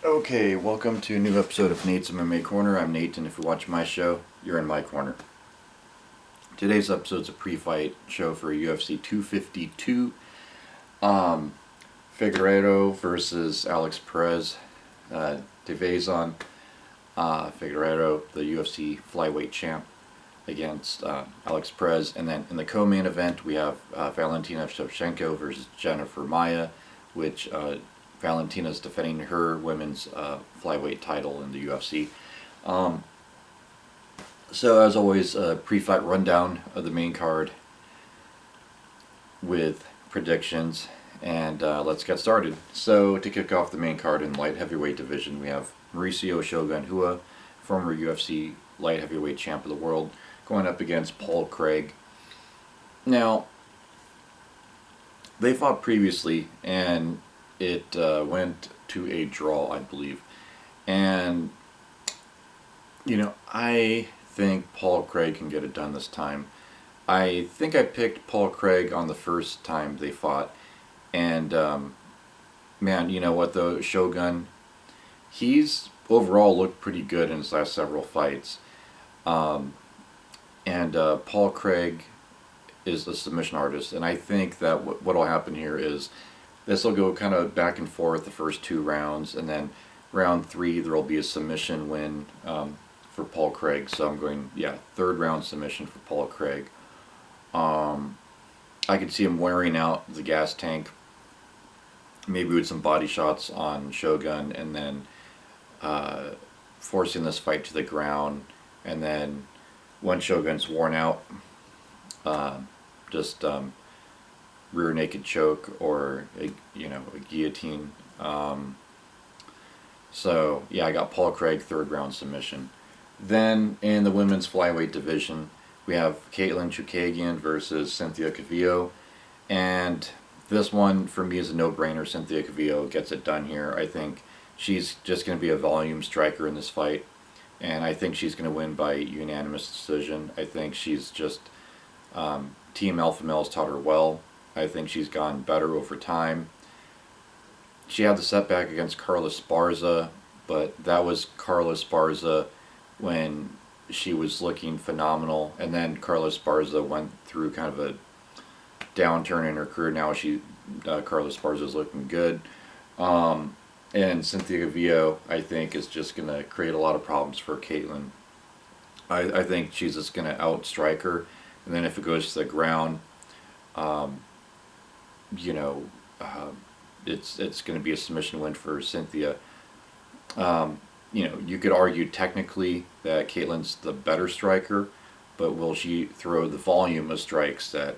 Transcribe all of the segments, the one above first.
Okay, welcome to a new episode of Nate's MMA Corner. I'm Nate, and if you watch my show, you're in my corner. Today's episode is a pre-fight show for UFC 252. Figueiredo versus Alex Perez. Devezon Figueiredo, the UFC flyweight champ, against Alex Perez. And then in the co-main event, we have Valentina Shevchenko versus Jennifer Maia, which Valentina's defending her women's flyweight title in the UFC. So as always, a pre-fight rundown of the main card with predictions, and let's get started. So to kick off the main card in light heavyweight division, we have Mauricio Shogun Rua, former UFC light heavyweight champ of the world, going up against Paul Craig. Now, they fought previously, and it went to a draw, I believe. And, I think Paul Craig can get it done this time. I think I picked Paul Craig on the first time they fought. And, man, you know what though, Shogun, he's overall looked pretty good in his last several fights. Paul Craig is a submission artist, and I think that what'll happen here is this will go kind of back and forth the first two rounds, and then round three there will be a submission win for Paul Craig. So I'm going, third round submission for Paul Craig. I could see him wearing out the gas tank, maybe with some body shots on Shogun, and then forcing this fight to the ground, and then when Shogun's worn out, just rear naked choke or a guillotine. So yeah, I got Paul Craig third round submission. Then in the women's flyweight division, we have Caitlin Chukagian versus Cynthia Calvillo, and this one for me is a no-brainer. Cynthia Calvillo gets it done here. I think she's just going to be a volume striker in this fight, and I think she's going to win by unanimous decision. I think she's just Team Alpha Male's taught her well. I think she's gone better over time. She had the setback against Carla Esparza, but that was Carla Esparza when she was looking phenomenal, and then Carla Esparza went through kind of a downturn in her career. Now Carla Esparza is looking good. And Cynthia Calvillo, I think, is just going to create a lot of problems for Caitlin. I think she's just going to outstrike her, and then if it goes to the ground, it's going to be a submission win for Cynthia. You could argue technically that Caitlin's the better striker, but will she throw the volume of strikes that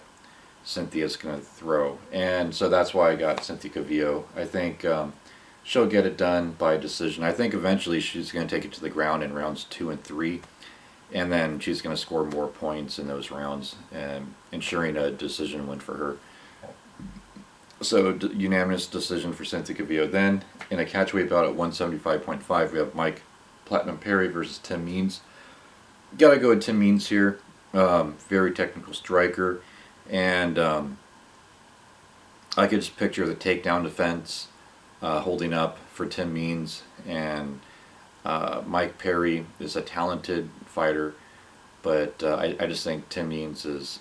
Cynthia's going to throw? And so that's why I got Cynthia Calvillo. I think she'll get it done by decision. I think eventually she's going to take it to the ground in rounds 2 and 3, and then she's going to score more points in those rounds, and ensuring a decision win for her. So unanimous decision for Cynthia Calvillo. Then in a catchweight bout at 175.5, we have Mike Platinum Perry versus Tim Means. Gotta go with Tim Means here. Very technical striker, and I could just picture the takedown defense holding up for Tim Means. And Mike Perry is a talented fighter, but I just think Tim Means is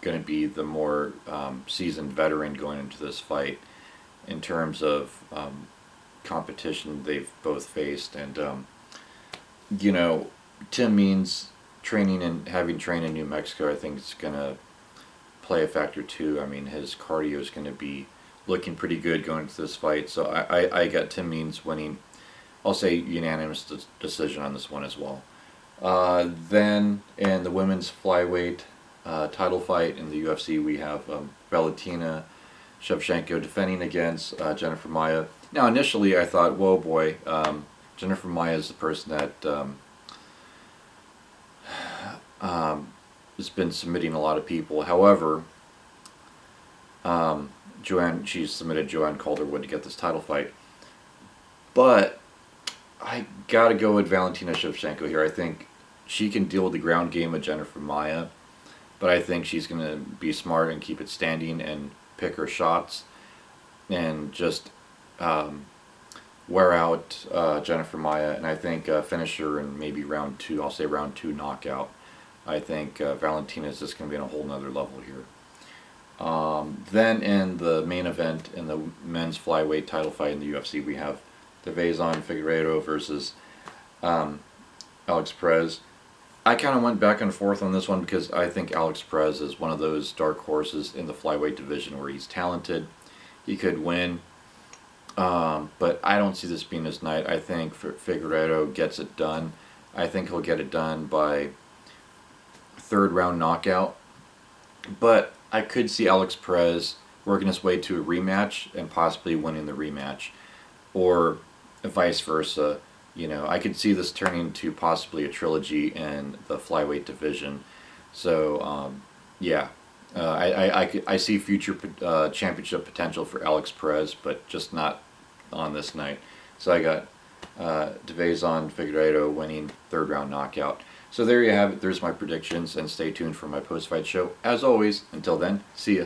going to be the more seasoned veteran going into this fight in terms of competition they've both faced. And Tim Means having trained in New Mexico, I think it's going to play a factor too. I mean, his cardio is going to be looking pretty good going into this fight, so I got Tim Means winning. I'll say unanimous decision on this one as well. Then in the women's flyweight title fight in the UFC, we have Valentina Shevchenko defending against Jennifer Maia. Now initially I thought, whoa boy, Jennifer Maia is the person that has been submitting a lot of people. However, she submitted Joanne Calderwood to get this title fight. But I gotta go with Valentina Shevchenko here. I think she can deal with the ground game of Jennifer Maia, but I think she's going to be smart and keep it standing and pick her shots and just wear out Jennifer Maia, and I think finish her in maybe round 2. I'll say round 2 knockout. I think Valentina is just going to be on a whole nother level here. Then in the main event, in the men's flyweight title fight in the UFC, we have Devezan Figueiredo versus Alex Perez. I kind of went back and forth on this one because I think Alex Perez is one of those dark horses in the flyweight division where he's talented. He could win, but I don't see this being his night. I think Figueiredo gets it done. I think he'll get it done by 3rd round knockout. But I could see Alex Perez working his way to a rematch and possibly winning the rematch, or vice versa. You know, I could see this turning into possibly a trilogy in the flyweight division. So, yeah, I see future championship potential for Alex Perez, but just not on this night. So I got Devezan Figueiredo winning 3rd round knockout. So there you have it. There's my predictions, and stay tuned for my post-fight show. As always, until then, see ya.